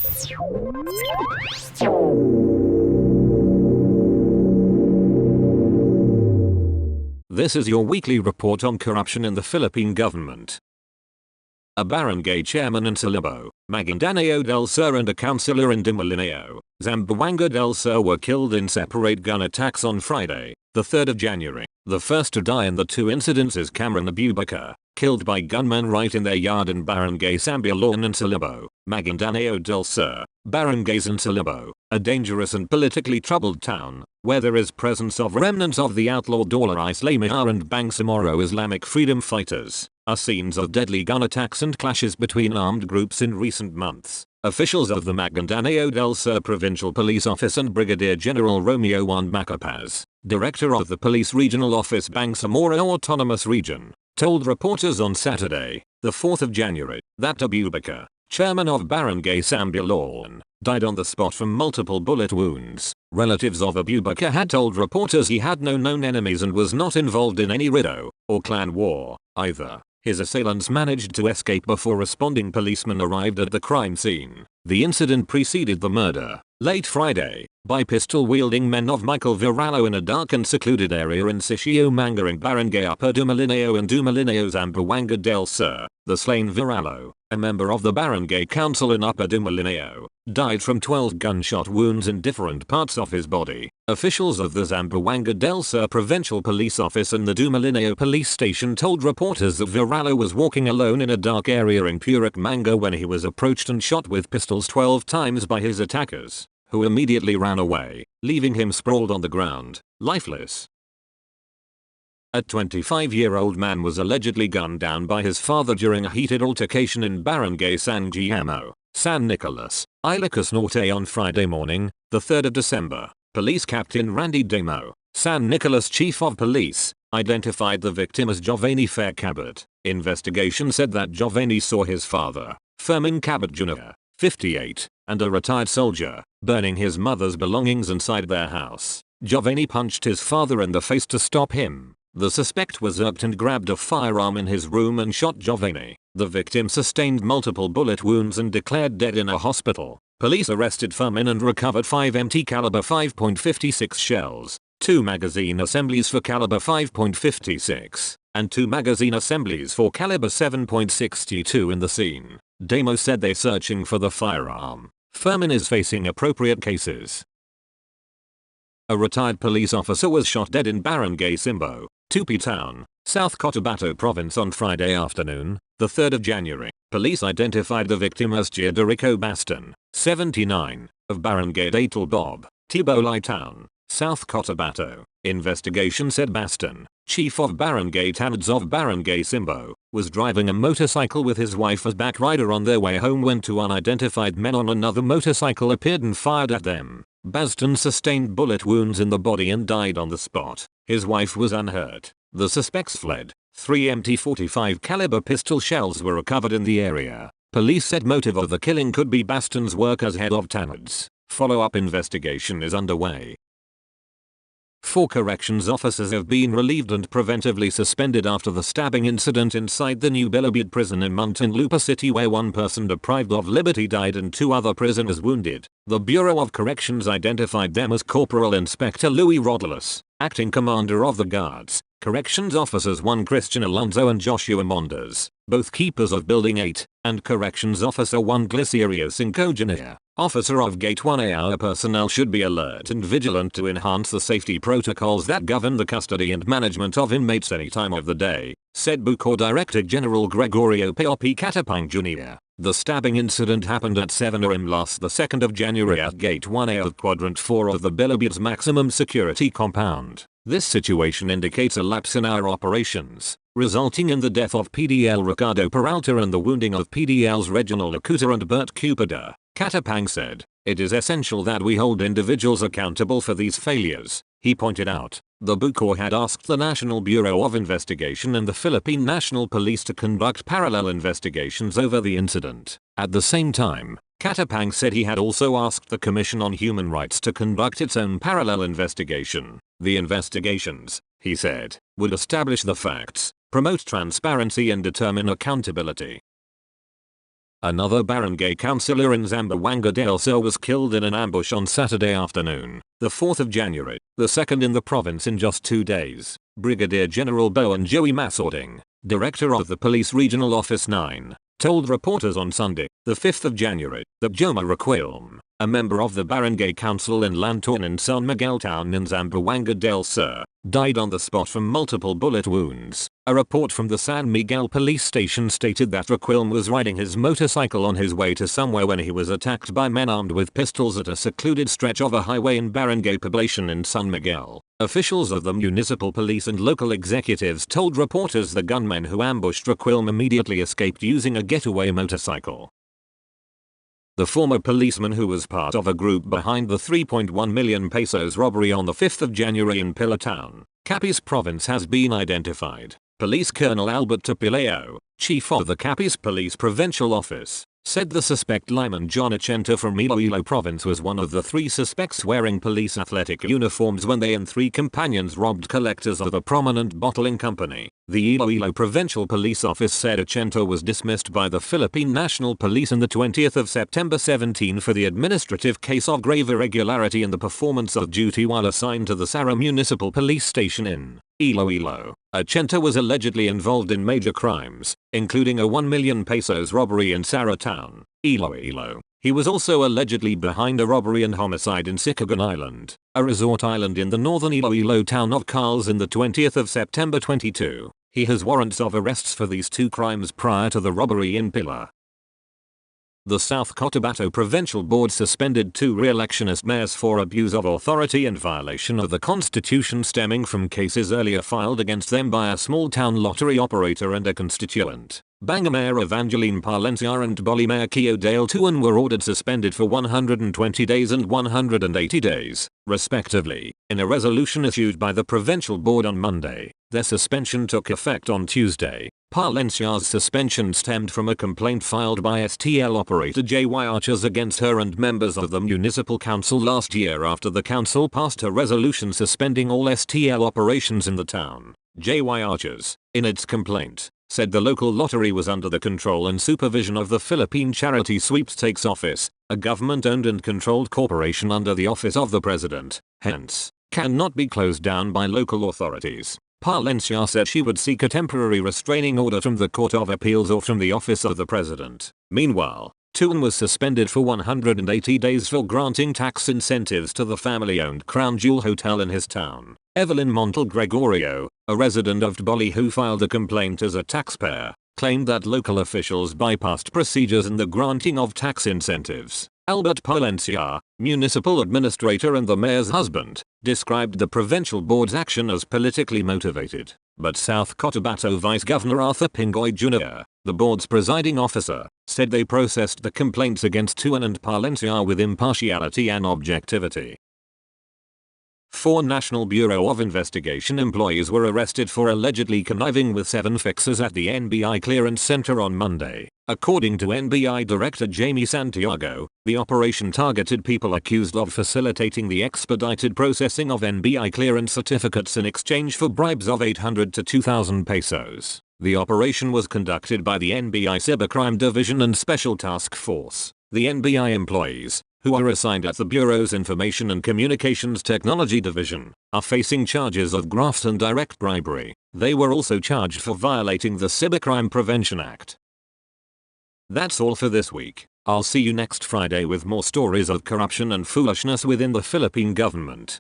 This is your weekly report on corruption in the Philippine government. A barangay chairman in Salibo, Maguindanao del Sur, and a councillor in Dimalinao, Zamboanga del Sur were killed in separate gun attacks on Friday, the 3rd of January. The first to die in the two incidents is Cameron Abubakar, killed by gunmen right in their yard in Barangay Sambilaon and Salibo, Maguindanao del Sur. Barangays in Salibo, a dangerous and politically troubled town, where there is presence of remnants of the outlawed Dollar Islamiyah and Bangsamoro Islamic freedom fighters, are scenes of deadly gun attacks and clashes between armed groups in recent months. Officials of the Maguindanao del Sur Provincial Police Office and Brigadier General Romeo Juan Macapaz, Director of the Police Regional Office Bangsamoro Autonomous Region, told reporters on Saturday, the 4th of January, that Abubakar, chairman of Barangay Sambilaon, died on the spot from multiple bullet wounds. Relatives of Abubakar had told reporters he had no known enemies and was not involved in any Rido or clan war either. His assailants managed to escape before responding policemen arrived at the crime scene. The incident preceded the murder, late Friday, by pistol-wielding men of Michael Viralo in a dark and secluded area in Sitio Mangaring Barangay Upper Dumalinao and Dumalinao Zamboanga del Sur. The slain Viralo, a member of the Barangay Council in Upper Dumalinao, died from 12 gunshot wounds in different parts of his body. Officials of the Zamboanga del Sur Provincial Police Office and the Dumalinao Police Station told reporters that Viralo was walking alone in a dark area in Purok Manga when he was approached and shot with pistols 12 times by his attackers, who immediately ran away, leaving him sprawled on the ground, lifeless. A 25-year-old man was allegedly gunned down by his father during a heated altercation in Barangay San Guillermo, San Nicolas, Ilocos Norte on Friday morning, the 3rd of December. Police Captain Randy Demo, San Nicolas Chief of Police, identified the victim as Jovany Fair Cabot. Investigation said that Jovany saw his father, Fermin Cabot Jr., 58, and a retired soldier, burning his mother's belongings inside their house. Jovany punched his father in the face to stop him. The suspect was irked and grabbed a firearm in his room and shot Jovany. The victim sustained multiple bullet wounds and declared dead in a hospital. Police arrested Fermin and recovered 5 empty caliber 5.56 shells, 2 magazine assemblies for caliber 5.56, and 2 magazine assemblies for caliber 7.62 in the scene. Demo said they're searching for the firearm. Fermin is facing appropriate cases. A retired police officer was shot dead in Barangay Simbo, Tupi Town, South Cotabato Province on Friday afternoon, the 3rd of January. Police identified the victim as Giorderico Baston, 79, of Barangay Datal Bob, Tibolay Town, South Cotabato. Investigation said Baston, chief of Barangay Tanads of Barangay Simbo, was driving a motorcycle with his wife as back rider on their way home when 2 unidentified men on another motorcycle appeared and fired at them. Baston sustained bullet wounds in the body and died on the spot. His wife was unhurt. The suspects fled. 3 empty .45 caliber pistol shells were recovered in the area. Police said motive of the killing could be Baston's work as head of Tanads. Follow-up investigation is underway. 4 corrections officers have been relieved and preventively suspended after the stabbing incident inside the New Bilibid prison in Muntinlupa City, where 1 person deprived of liberty died and 2 other prisoners wounded. The Bureau of Corrections identified them as Corporal Inspector Louis Rodolus, acting commander of the guards, corrections officers 1 Christian Alonso and Joshua Mondes, both keepers of Building 8, and corrections officer 1 Glicerio Cinco Jr., officer of Gate 1A. Our personnel should be alert and vigilant to enhance the safety protocols that govern the custody and management of inmates any time of the day, said Bucor Director General Gregorio P.O.P. Catapang Jr. The stabbing incident happened at 7 a.m. last the 2nd of January at Gate 1A of Quadrant 4 of the Bilibid's maximum security compound. This situation indicates a lapse in our operations, resulting in the death of PDL Ricardo Peralta and the wounding of PDLs Reginald Acuta and Bert Cupada. Catapang said, "It is essential that we hold individuals accountable for these failures," he pointed out. The Bucor had asked the National Bureau of Investigation and the Philippine National Police to conduct parallel investigations over the incident. At the same time, Catapang said he had also asked the Commission on Human Rights to conduct its own parallel investigation. The investigations, he said, would establish the facts, promote transparency and determine accountability. Another barangay councillor in Zamboanga del Sur was killed in an ambush on Saturday afternoon, the 4th of January, the second in the province in just 2 days. Brigadier General Bowen Joey Masording, director of the Police Regional Office 9, told reporters on Sunday, the 5th of January, that Joma Requilme, a member of the Barangay Council in Lantorn in San Miguel Town in Zamboanga del Sur, died on the spot from multiple bullet wounds. A report from the San Miguel police station stated that Requilme was riding his motorcycle on his way to somewhere when he was attacked by men armed with pistols at a secluded stretch of a highway in Barangay Poblacion in San Miguel. Officials of the municipal police and local executives told reporters the gunmen who ambushed Requilme immediately escaped using a getaway motorcycle. The former policeman who was part of a group behind the 3.1 million pesos robbery on the 5th of January in Pilar Town, Capiz Province has been identified. Police Colonel Albert Tapileo, chief of the Capiz Police Provincial Office, said the suspect Lyman John Achenta from Iloilo Province was one of the 3 suspects wearing police athletic uniforms when they and 3 companions robbed collectors of a prominent bottling company. The Iloilo Provincial Police Office said Achenta was dismissed by the Philippine National Police on the 20th of September 17 for the administrative case of grave irregularity in the performance of duty while assigned to the Sara Municipal Police Station in Iloilo. Achenta was allegedly involved in major crimes, including a 1 million pesos robbery in Sara Town, Iloilo. He was also allegedly behind a robbery and homicide in Sicagon Island, a resort island in the northern Iloilo town of Carls in the 20th of September 22. He has warrants of arrests for these 2 crimes prior to the robbery in Pilar. The South Cotabato Provincial Board suspended 2 re-electionist mayors for abuse of authority and violation of the constitution stemming from cases earlier filed against them by a small-town lottery operator and a constituent. Banga Mayor Evangeline Palencia and Boli Mayor Kio Dale Tuan were ordered suspended for 120 days and 180 days, respectively, in a resolution issued by the provincial board on Monday. Their suspension took effect on Tuesday. Palencia's suspension stemmed from a complaint filed by STL operator JY Archers against her and members of the municipal council last year after the council passed a resolution suspending all STL operations in the town. JY Archers, in its complaint, said the local lottery was under the control and supervision of the Philippine Charity Sweepstakes Office, a government-owned and controlled corporation under the office of the president, hence, cannot be closed down by local authorities. Palencia said she would seek a temporary restraining order from the Court of Appeals or from the office of the president. Meanwhile, Tuan was suspended for 180 days for granting tax incentives to the family-owned Crown Jewel Hotel in his town. Evelyn Montal Gregorio, a resident of Tboli who filed a complaint as a taxpayer, claimed that local officials bypassed procedures in the granting of tax incentives. Albert Palencia, municipal administrator and the mayor's husband, described the provincial board's action as politically motivated. But South Cotabato Vice Governor Arthur Pingoy Jr., the board's presiding officer, said they processed the complaints against Tuan and Palencia with impartiality and objectivity. 4 National Bureau of Investigation employees were arrested for allegedly conniving with 7 fixers at the NBI Clearance Center on Monday. According to NBI Director Jamie Santiago, the operation targeted people accused of facilitating the expedited processing of NBI clearance certificates in exchange for bribes of 800 to 2,000 pesos. The operation was conducted by the NBI Cybercrime Division and Special Task Force. The NBI employees, who are assigned at the Bureau's Information and Communications Technology Division, are facing charges of graft and direct bribery. They were also charged for violating the Cybercrime Prevention Act. That's all for this week. I'll see you next Friday with more stories of corruption and foolishness within the Philippine government.